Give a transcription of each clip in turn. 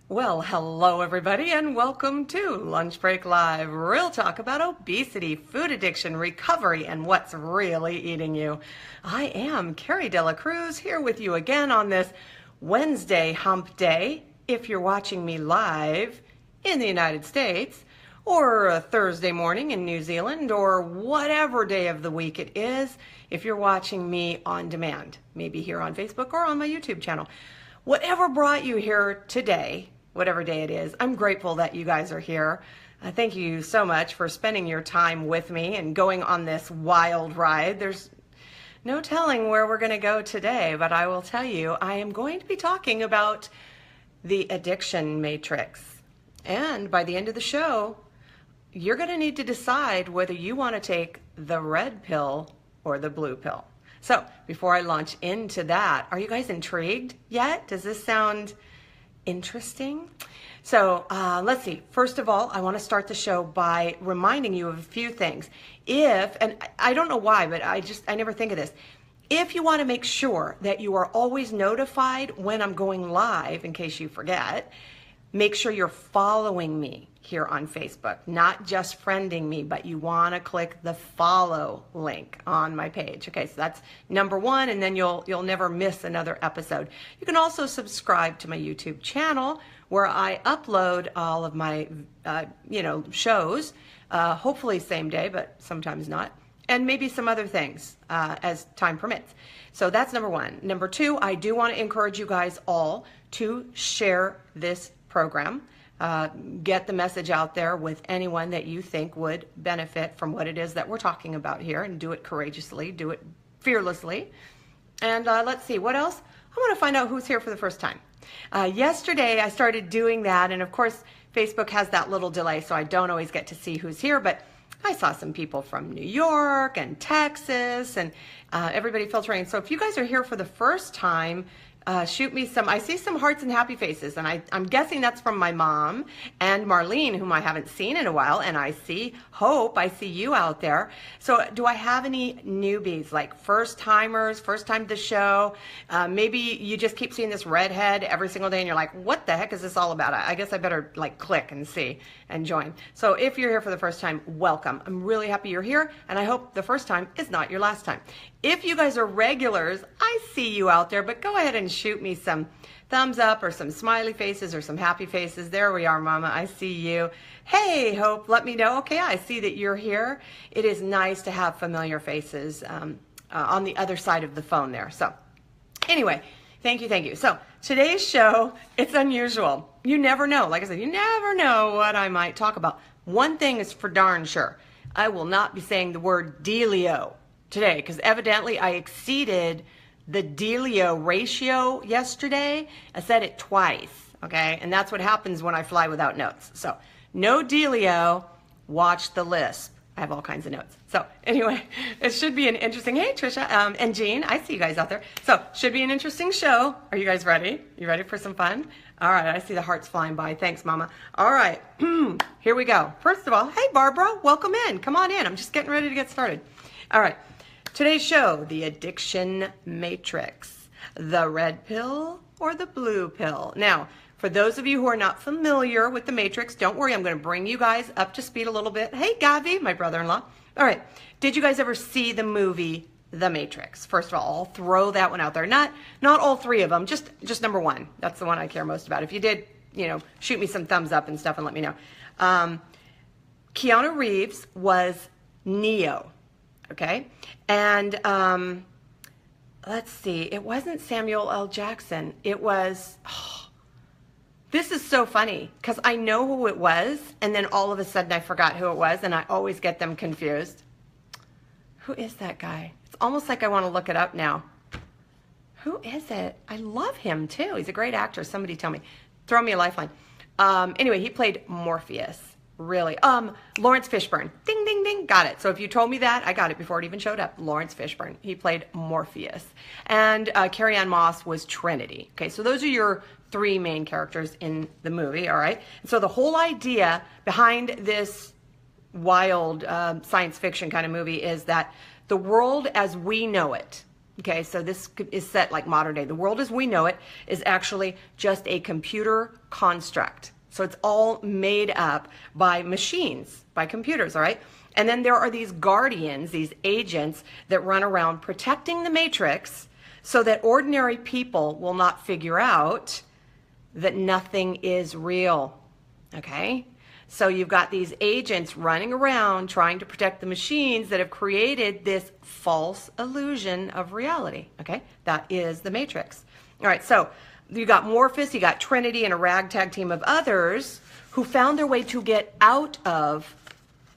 Well, hello everybody and welcome to Lunch Break Live, real talk about obesity, food addiction, recovery, and what's really eating you. I am Carrie Dela Cruz here with you again on this Wednesday hump day. If you're watching me live in the United States, or a Thursday morning in New Zealand, or whatever day of the week it is, if you're watching me on demand, maybe here on Facebook or on my YouTube channel. Whatever brought you here today, whatever day it is, I'm grateful that you guys are here. Thank you so much for spending your time with me and going on this wild ride. There's no telling where we're going to go today, but I will tell you, I am going to be talking about the addiction matrix. And by the end of the show, you're going to need to decide whether you want to take the red pill or the blue pill. So before I launch into that, are you guys intrigued yet? Does this sound interesting? So let's see. First of all, I want to start the show by reminding you of a few things. And I don't know why, but I never think of this. If you want to make sure that you are always notified when I'm going live, in case you forget, make sure you're following me here on Facebook, not just friending me, but you want to click the follow link on my page. Okay, so that's number one, and then you'll never miss another episode. You can also subscribe to my YouTube channel where I upload all of my shows, hopefully same day, but sometimes not, and maybe some other things as time permits. So that's number one. Number two, I do want to encourage you guys all to share this program. Get the message out there with anyone that you think would benefit from what it is that we're talking about here, and do it courageously, do it fearlessly. And let's see, what else? I want to find out who's here for the first time. Yesterday I started doing that, and of course Facebook has that little delay, so I don't always get to see who's here, but I saw some people from New York and Texas and everybody filtering. So if you guys are here for the first time, shoot me some. I see some hearts and happy faces, and I'm guessing that's from my mom and Marlene, whom I haven't seen in a while, and I see Hope. I see you out there. So do I have any newbies, like first timers, first time to the show? Maybe you just keep seeing this redhead every single day and you're like, what the heck is this all about? I guess I better like click and see and join. So if you're here for the first time, welcome. I'm really happy you're here, and I hope the first time is not your last time. If you guys are regulars, I see you out there, but go ahead and shoot me some thumbs up or some smiley faces or some happy faces. There we are, Mama. I see you. Hey, Hope, let me know. Okay, I see that you're here. It is nice to have familiar faces on the other side of the phone there. So anyway, thank you, thank you. So today's show, it's unusual. You never know. Like I said, you never know what I might talk about. One thing is for darn sure. I will not be saying the word dealio today, because evidently I exceeded the dealio ratio yesterday. I said it twice, okay? And that's what happens when I fly without notes. So no dealio, watch the lisp. I have all kinds of notes. So anyway, it should be an interesting, hey Trisha and Jean, I see you guys out there. So should be an interesting show. Are you guys ready? You ready for some fun? All right, I see the hearts flying by. Thanks, Mama. All right, here we go. First of all, hey Barbara, welcome in. Come on in, I'm just getting ready to get started. All right. Today's show, the addiction matrix, the red pill or the blue pill. Now, for those of you who are not familiar with the matrix, don't worry, I'm going to bring you guys up to speed a little bit. Hey, Gavi, my brother-in-law. All right, did you guys ever see the movie The Matrix? First of all, I'll throw that one out there. Not all three of them, just number one. That's the one I care most about. If you did, shoot me some thumbs up and stuff and let me know. Keanu Reeves was Neo. Okay, and let's see, it wasn't Samuel L. Jackson. It was, this is so funny, because I know who it was, and then all of a sudden I forgot who it was, and I always get them confused. Who is that guy? It's almost like I want to look it up now. Who is it? I love him, too. He's a great actor. Somebody tell me. Throw me a lifeline. Anyway, he played Morpheus. Really. Lawrence Fishburne. Ding, ding, ding. Got it. So if you told me that, I got it before it even showed up. Lawrence Fishburne. He played Morpheus. And Carrie-Anne Moss was Trinity. Okay, so those are your three main characters in the movie, all right? And so the whole idea behind this wild science fiction kind of movie is that the world as we know it, Okay, so this is set like modern day. The world as we know it is actually just a computer construct. So it's all made up by machines, by computers, all right? And then there are these guardians, these agents that run around protecting the matrix so that ordinary people will not figure out that nothing is real, okay? So you've got these agents running around trying to protect the machines that have created this false illusion of reality, okay? That is the matrix. All right, so you got Morpheus, you got Trinity, and a ragtag team of others who found their way to get out of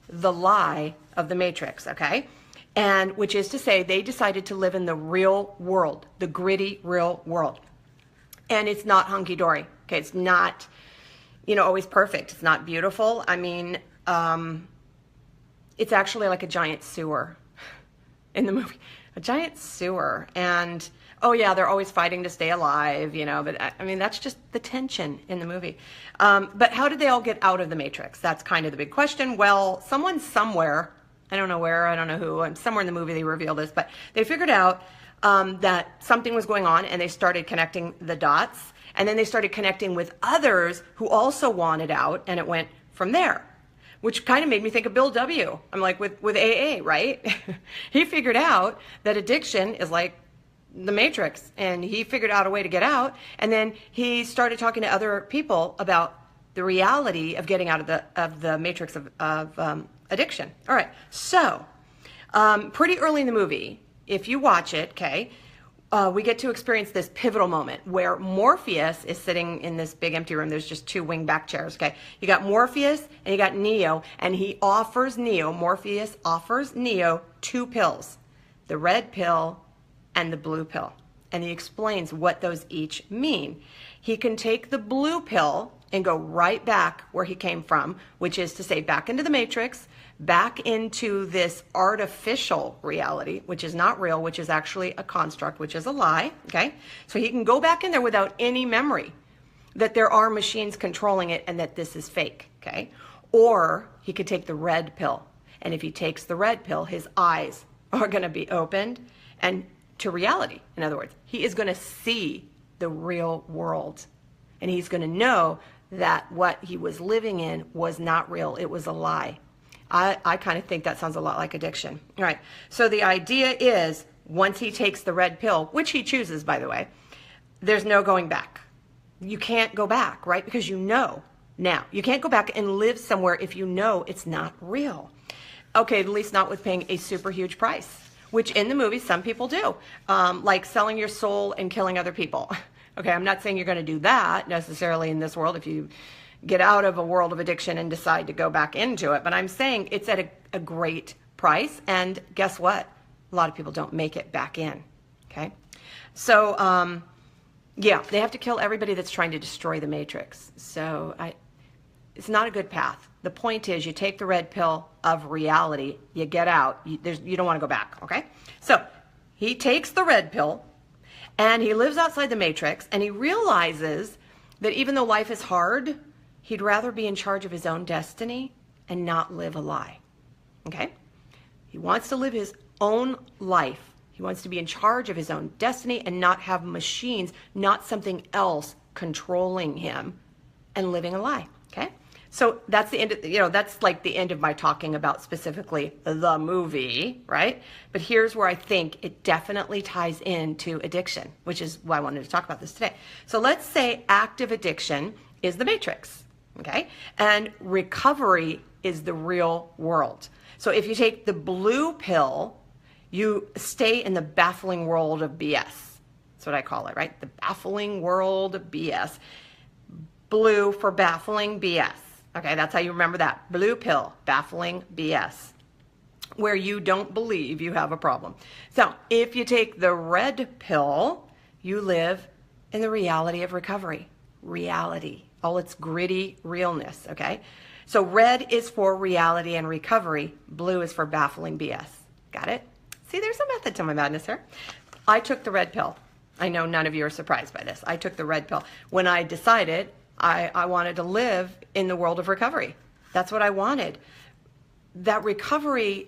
the lie of the matrix, okay? And which is to say they decided to live in the real world, the gritty real world. And it's not hunky-dory, okay? It's not, always perfect. It's not beautiful. I mean, it's actually like a giant sewer in the movie, a giant sewer. And, oh yeah, they're always fighting to stay alive, but I mean, that's just the tension in the movie. But how did they all get out of the matrix? That's kind of the big question. Well, someone somewhere, I don't know where, I don't know who, somewhere in the movie they reveal this, but they figured out that something was going on and they started connecting the dots. And then they started connecting with others who also wanted out, and it went from there, which kind of made me think of Bill W. I'm like, with AA, right? He figured out that addiction is like the matrix, and he figured out a way to get out. And then he started talking to other people about the reality of getting out of the matrix of addiction. All right, so pretty early in the movie, if you watch it, okay, we get to experience this pivotal moment where Morpheus is sitting in this big empty room. There's just two wing-back chairs, okay? You got Morpheus and you got Neo, and Morpheus offers Neo two pills, the red pill and the blue pill. And he explains what those each mean. He can take the blue pill and go right back where he came from, which is to say back into the matrix, back into this artificial reality, which is not real, which is actually a construct, which is a lie, okay? So he can go back in there without any memory that there are machines controlling it and that this is fake, okay? Or he could take the red pill. And if he takes the red pill, his eyes are going to be opened and to reality. In other words, he is going to see the real world. And he's going to know that what he was living in was not real. It was a lie. I kind of think that sounds a lot like addiction. All right. So the idea is once he takes the red pill, which he chooses, by the way, there's no going back. You can't go back, right? Because you know now. You can't go back and live somewhere if you know it's not real. Okay, at least not with paying a super huge price, which in the movie some people do, like selling your soul and killing other people. Okay, I'm not saying you're going to do that necessarily in this world if you get out of a world of addiction and decide to go back into it. But I'm saying it's at a great price. And guess what? A lot of people don't make it back in. Okay. So, yeah, they have to kill everybody that's trying to destroy the matrix. So it's not a good path. The point is you take the red pill of reality, you get out, you don't want to go back. Okay. So he takes the red pill and he lives outside the matrix, and he realizes that even though life is hard, he'd rather be in charge of his own destiny and not live a lie, okay? He wants to live his own life. He wants to be in charge of his own destiny and not have machines, not something else controlling him and living a lie, okay? So that's the end of, that's like the end of my talking about specifically the movie, right? But here's where I think it definitely ties into addiction, which is why I wanted to talk about this today. So let's say active addiction is the matrix. Okay, and recovery is the real world. So if you take the blue pill, you stay in the baffling world of BS. That's what I call it, right? The baffling world of BS. Blue for baffling BS. Okay, that's how you remember that. Blue pill, baffling BS, where you don't believe you have a problem. So if you take the red pill, you live in the reality of recovery. Reality. All its gritty realness, okay? So red is for reality and recovery. Blue is for baffling BS. Got it? See, there's a method to my madness here. I took the red pill. I know none of you are surprised by this. I took the red pill when I decided I wanted to live in the world of recovery. That's what I wanted. That recovery,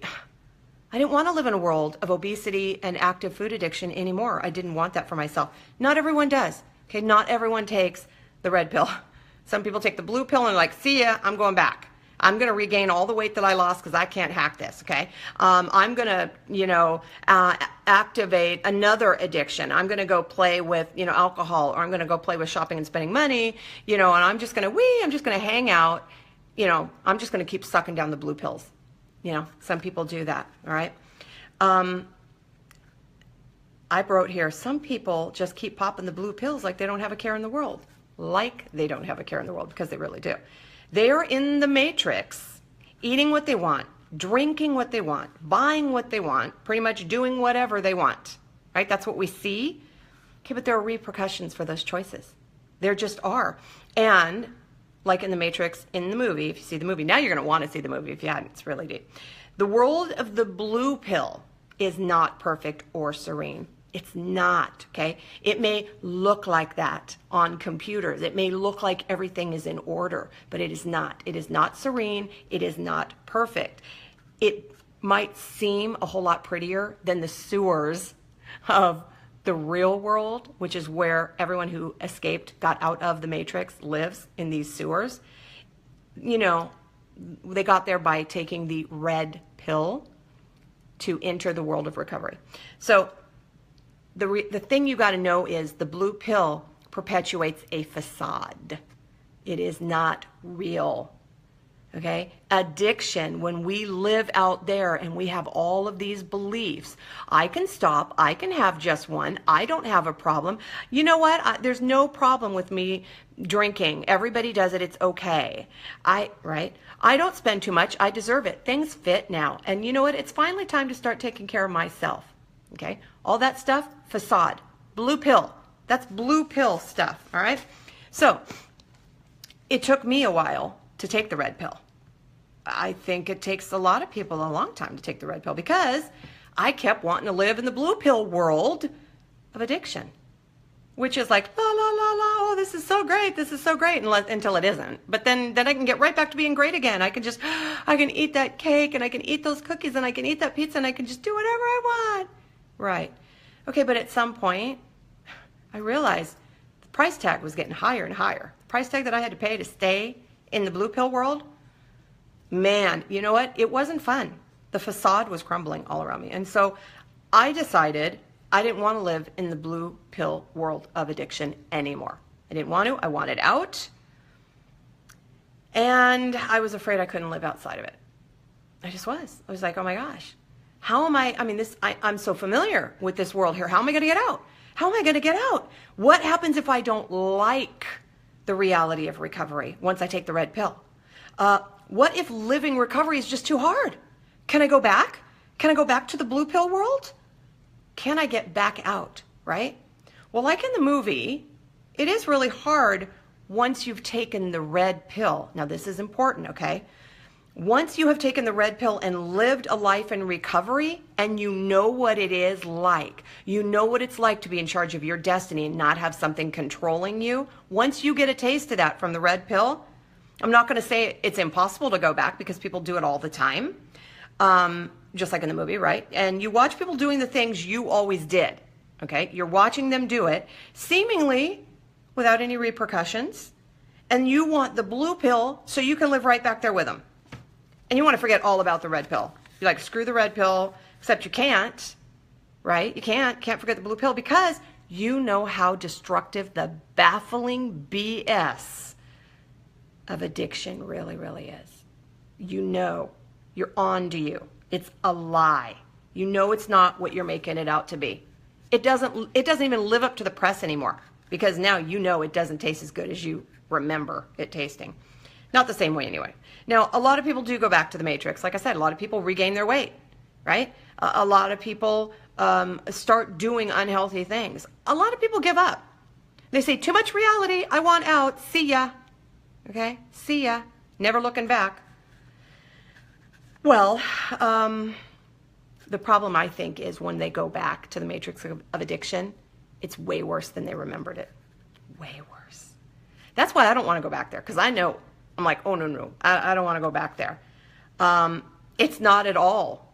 I didn't want to live in a world of obesity and active food addiction anymore. I didn't want that for myself. Not everyone does. Okay, not everyone takes the red pill. Some people take the blue pill and like, see ya, I'm going back. I'm going to regain all the weight that I lost because I can't hack this, okay? I'm going to, activate another addiction. I'm going to go play with, alcohol, or I'm going to go play with shopping and spending money, and I'm just going to hang out, I'm just going to keep sucking down the blue pills. Some people do that, all right? I wrote here, some people just keep popping the blue pills like they don't have a care in the world. Like they don't have a care in the world, because they really do. They are in the matrix, eating what they want, drinking what they want, buying what they want, pretty much doing whatever they want, right? That's what we see. Okay, but there are repercussions for those choices. There just are. And like in the Matrix, in the movie, if you see the movie, now you're going to want to see the movie if you hadn't. It's really deep. The world of the blue pill is not perfect or serene. It's not, okay? It may look like that on computers. It may look like everything is in order, but it is not. It is not serene. It is not perfect. It might seem a whole lot prettier than the sewers of the real world, which is where everyone who escaped, got out of the Matrix, lives, in these sewers. They got there by taking the red pill to enter the world of recovery. So the thing you got to know is the blue pill perpetuates a facade. It is not real. Okay? Addiction, when we live out there and we have all of these beliefs, I can stop, I can have just one, I don't have a problem. You know what? There's no problem with me drinking. Everybody does it, it's okay. Right? I don't spend too much, I deserve it. Things fit now. And you know what? It's finally time to start taking care of myself. Okay? All that stuff, facade. Blue pill. That's blue pill stuff, all right? So, it took me a while to take the red pill. I think it takes a lot of people a long time to take the red pill because I kept wanting to live in the blue pill world of addiction, which is like, la, la, la, la, oh, this is so great, until it isn't. But then I can get right back to being great again. I can eat that cake, and I can eat those cookies, and I can eat that pizza, and I can just do whatever I want. Right. Okay, but at some point, I realized the price tag was getting higher and higher. The price tag that I had to pay to stay in the blue pill world, man, you know what? It wasn't fun. The facade was crumbling all around me. And so I decided I didn't want to live in the blue pill world of addiction anymore. I didn't want to. I wanted out. And I was afraid I couldn't live outside of it. I just was. I was like, oh my gosh. How am I'm so familiar with this world here. How am I going to get out? How am I going to get out? What happens if I don't like the reality of recovery once I take the red pill? What if living recovery is just too hard? Can I go back? Can I go back to the blue pill world? Can I get back out, right? Well, like in the movie, it is really hard once you've taken the red pill. Now, this is important, okay? Once you have taken the red pill and lived a life in recovery, and you know what it is like, you know what it's like to be in charge of your destiny and not have something controlling you, once you get a taste of that from the red pill, I'm not going to say it's impossible to go back because people do it all the time, just like in the movie, right? And you watch people doing the things you always did, okay? You're watching them do it, seemingly without any repercussions, and you want the blue pill so you can live right back there with them. And you want to forget all about the red pill. You're like, screw the red pill, except you can't, right? You can't forget the blue pill because you know how destructive the baffling BS of addiction really, really is. You know, you're on to you. It's a lie. You know it's not what you're making it out to be. It doesn't even live up to the press anymore because now you know it doesn't taste as good as you remember it tasting. Not the same way anyway. Now, a lot of people do go back to the Matrix. Like I said, a lot of people regain their weight, right? A lot of people start doing unhealthy things. A lot of people give up. They say, too much reality, I want out, see ya. Okay, see ya, never looking back. Well, the problem I think is when they go back to the Matrix of addiction, it's way worse than they remembered it. Way worse. That's why I don't want to go back there, because I know, I'm like, oh, no, I don't want to go back there. It's not at all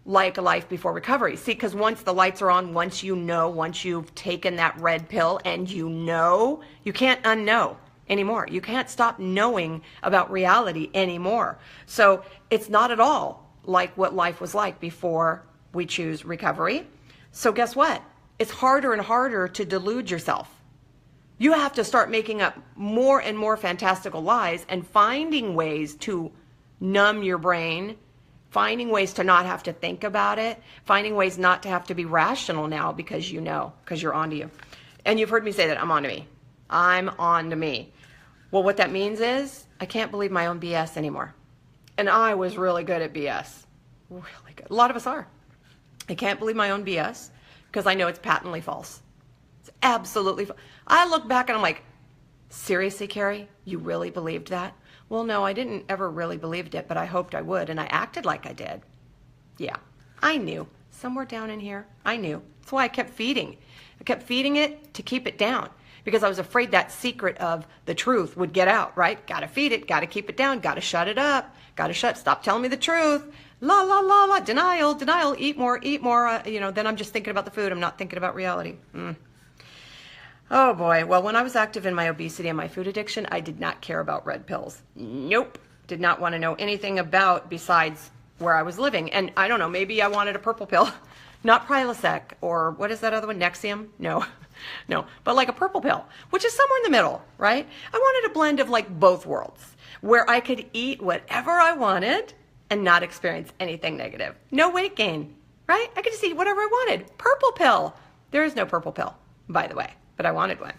like a life before recovery. See, because once the lights are on, once you've taken that red pill and you can't unknow anymore. You can't stop knowing about reality anymore. So it's not at all like what life was like before we choose recovery. So guess what? It's harder and harder to delude yourself. You have to start making up more and more fantastical lies and finding ways to numb your brain, finding ways to not have to think about it, finding ways not to have to be rational now because because you're onto you. And you've heard me say that I'm onto me. I'm onto me. Well, what that means is I can't believe my own BS anymore. And I was really good at BS. Really good. A lot of us are. I can't believe my own BS because I know it's patently false. It's absolutely false. I look back and I'm like, seriously, Carrie, you really believed that? Well, no, I didn't ever really believed it, but I hoped I would, and I acted like I did. Yeah, I knew. Somewhere down in here, I knew. That's why I kept feeding. I kept feeding it to keep it down because I was afraid that secret of the truth would get out, right? Got to feed it, got to keep it down, got to shut it up, stop telling me the truth. La, la, la, la, denial, eat more, then I'm just thinking about the food. I'm not thinking about reality. Oh boy. Well, when I was active in my obesity and my food addiction, I did not care about red pills. Nope. Did not want to know anything about besides where I was living. And I don't know, maybe I wanted a purple pill, not Prilosec or what is that other one? Nexium? No, but like a purple pill, which is somewhere in the middle, right? I wanted a blend of like both worlds where I could eat whatever I wanted and not experience anything negative. No weight gain, right? I could just eat whatever I wanted. Purple pill. There is no purple pill, by the way. But I wanted one.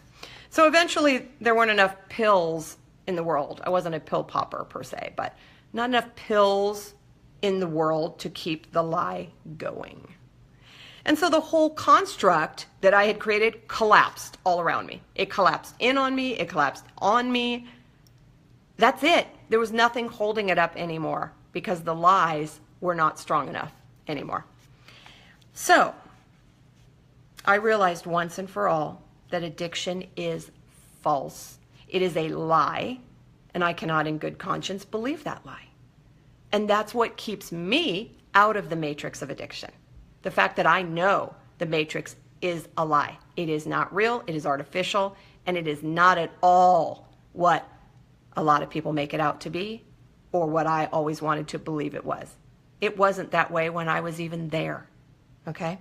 So eventually there weren't enough pills in the world. I wasn't a pill popper per se, but not enough pills in the world to keep the lie going. And so the whole construct that I had created collapsed all around me. It collapsed in on me. It collapsed on me. That's it. There was nothing holding it up anymore because the lies were not strong enough anymore. So I realized once and for all that addiction is false. It is a lie, and I cannot in good conscience believe that lie. And that's what keeps me out of the matrix of addiction. The fact that I know the matrix is a lie. It is not real, it is artificial, and it is not at all what a lot of people make it out to be or what I always wanted to believe it was. It wasn't that way when I was even there, okay?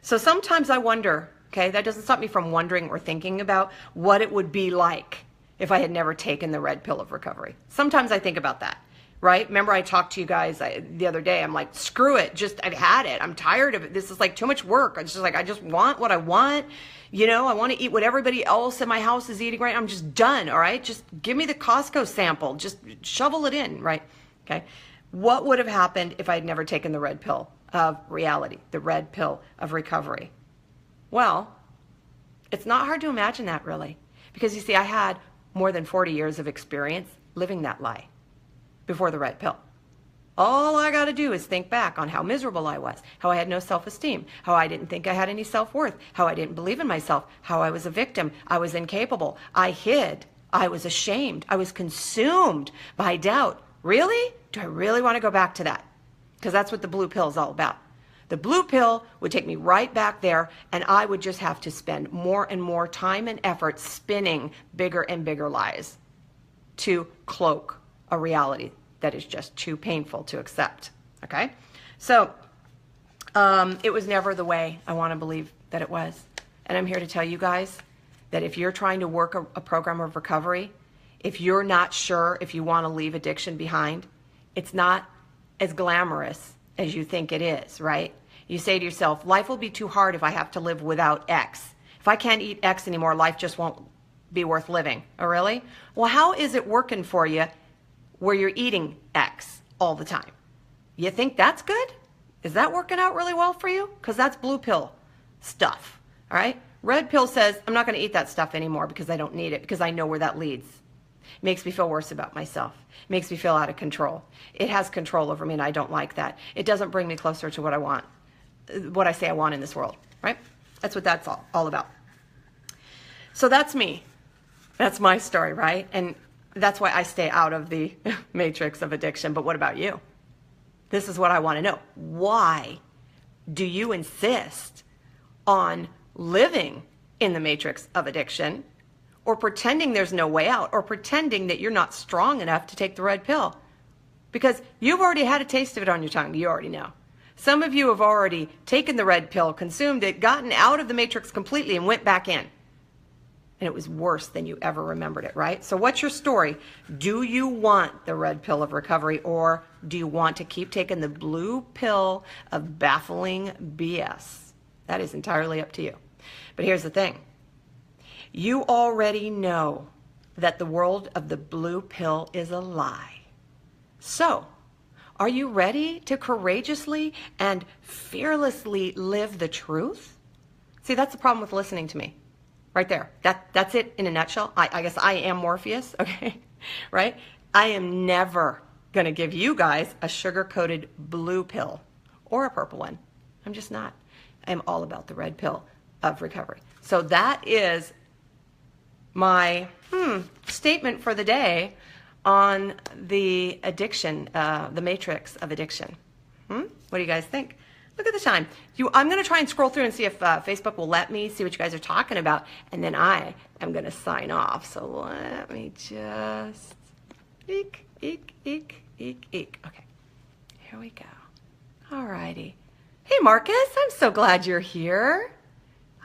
So sometimes I wonder, okay, that doesn't stop me from wondering or thinking about what it would be like if I had never taken the red pill of recovery. Sometimes I think about that, right? Remember I talked to you guys the other day. I'm like, screw it. I've had it. I'm tired of it. This is like too much work. I just want what I want. I want to eat what everybody else in my house is eating, right? I'm just done, all right? Just give me the Costco sample. Just shovel it in, right? Okay. What would have happened if I had never taken the red pill of reality, the red pill of recovery? Well, it's not hard to imagine that really, because you see, I had more than 40 years of experience living that lie before the red pill. All I got to do is think back on how miserable I was, how I had no self-esteem, how I didn't think I had any self-worth, how I didn't believe in myself, how I was a victim, I was incapable, I hid, I was ashamed, I was consumed by doubt. Really? Do I really want to go back to that? Because that's what the blue pill is all about. The blue pill would take me right back there, and I would just have to spend more and more time and effort spinning bigger and bigger lies to cloak a reality that is just too painful to accept, okay? So it was never the way I want to believe that it was. And I'm here to tell you guys that if you're trying to work a program of recovery, if you're not sure if you want to leave addiction behind, it's not as glamorous as you think it is, right? You say to yourself, life will be too hard if I have to live without X. If I can't eat X anymore, life just won't be worth living. Oh, really? Well, how is it working for you where you're eating X all the time? You think that's good? Is that working out really well for you? Because that's blue pill stuff, all right? Red pill says, I'm not going to eat that stuff anymore because I don't need it, because I know where that leads. It makes me feel worse about myself. It makes me feel out of control. It has control over me, and I don't like that. It doesn't bring me closer to what I want, what I say I want in this world, right? That's what that's all about. So that's me. That's my story, right? And that's why I stay out of the matrix of addiction. But what about you? This is what I want to know. Why do you insist on living in the matrix of addiction, or pretending there's no way out, or pretending that you're not strong enough to take the red pill? Because you've already had a taste of it on your tongue. You already know. Some of you have already taken the red pill, consumed it, gotten out of the matrix completely, and went back in. And it was worse than you ever remembered it, right? So what's your story? Do you want the red pill of recovery, or do you want to keep taking the blue pill of baffling BS? That is entirely up to you. But here's the thing. You already know that the world of the blue pill is a lie. So, are you ready to courageously and fearlessly live the truth? See, that's the problem with listening to me. Right there. That's it in a nutshell. I guess I am Morpheus, okay? Right? I am never going to give you guys a sugar-coated blue pill or a purple one. I'm just not. I am all about the red pill of recovery. So that is my statement for the day on the addiction, the matrix of addiction. What do you guys think? Look at the time. I'm going to try and scroll through and see if Facebook will let me see what you guys are talking about, and then I am going to sign off. So let me just eek. Okay, here we go. All righty. Hey, Marcus, I'm so glad you're here.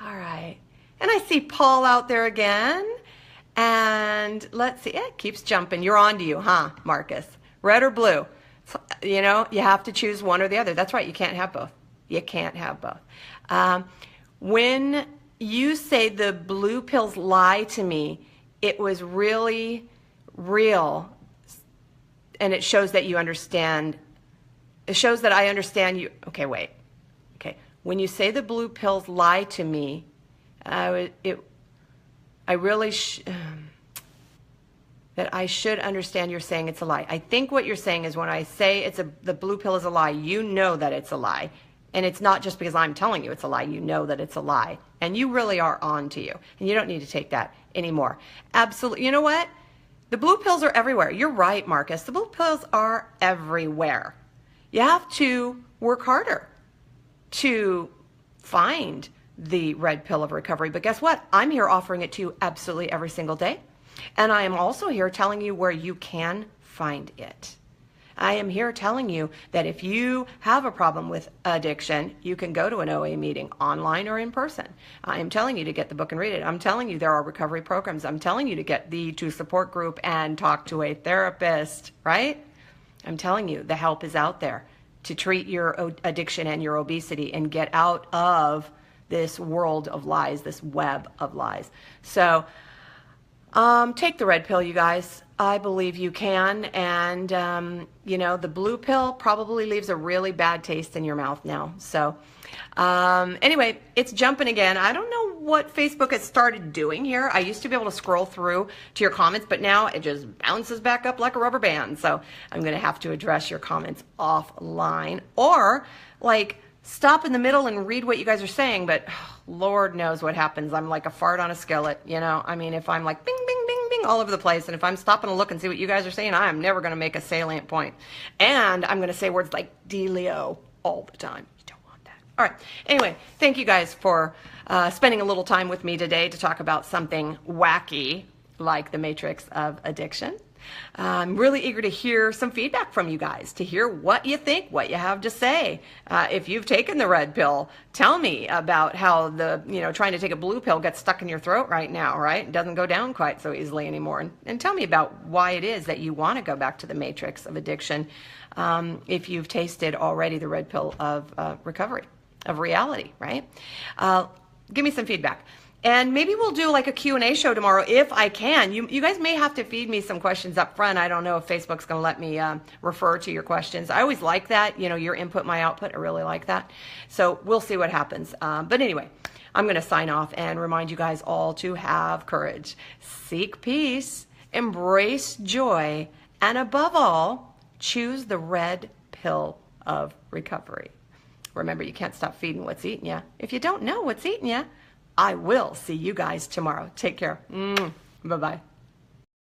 All right. And I see Paul out there again. And let's see. It keeps jumping. You're on to you, huh, Marcus? Red or blue? So, you know, you have to choose one or the other. That's right. You can't have both. You can't have both. When you say the blue pills lie to me, it was really real. And it shows that you understand. It shows that I understand you. Okay, wait. Okay. When you say the blue pills lie to me, that I should understand you're saying it's a lie. I think what you're saying is when I say the blue pill is a lie, you know that it's a lie. And it's not just because I'm telling you it's a lie. You know that it's a lie. And you really are on to you. And you don't need to take that anymore. Absolutely. You know what? The blue pills are everywhere. You're right, Marcus. The blue pills are everywhere. You have to work harder to find the red pill of recovery. But guess what? I'm here offering it to you absolutely every single day. And I am also here telling you where you can find it. I am here telling you that if you have a problem with addiction, you can go to an OA meeting online or in person. I am telling you to get the book and read it. I'm telling you there are recovery programs. I'm telling you to get the support group and talk to a therapist, right? I'm telling you the help is out there to treat your addiction and your obesity and get out of this world of lies, this web of lies. So take the red pill, you guys. I believe you can. And, you know, the blue pill probably leaves a really bad taste in your mouth now. So anyway, it's jumping again. I don't know what Facebook has started doing here. I used to be able to scroll through to your comments, but now it just bounces back up like a rubber band. So I'm going to have to address your comments offline, or like stop in the middle and read what you guys are saying. But Lord knows what happens. I'm like a fart on a skillet, you know. I mean, if I'm like bing, bing, bing, bing all over the place, and if I'm stopping to look and see what you guys are saying, I'm never going to make a salient point. And I'm going to say words like Delio all the time. You don't want that. All right. Anyway, thank you guys for spending a little time with me today to talk about something wacky like the matrix of addiction. I'm really eager to hear some feedback from you guys, to hear what you think, what you have to say. If you've taken the red pill, tell me about how trying to take a blue pill gets stuck in your throat right now, right? It doesn't go down quite so easily anymore. And tell me about why it is that you want to go back to the matrix of addiction if you've tasted already the red pill of recovery, of reality, right? Give me some feedback. And maybe we'll do like a Q&A show tomorrow if I can. You guys may have to feed me some questions up front. I don't know if Facebook's going to let me refer to your questions. I always like that, your input, my output. I really like that. So we'll see what happens. But anyway, I'm going to sign off and remind you guys all to have courage, seek peace, embrace joy, and above all, choose the red pill of recovery. Remember, you can't stop feeding what's eating you. If you don't know what's eating you, I will see you guys tomorrow. Take care. Bye-bye.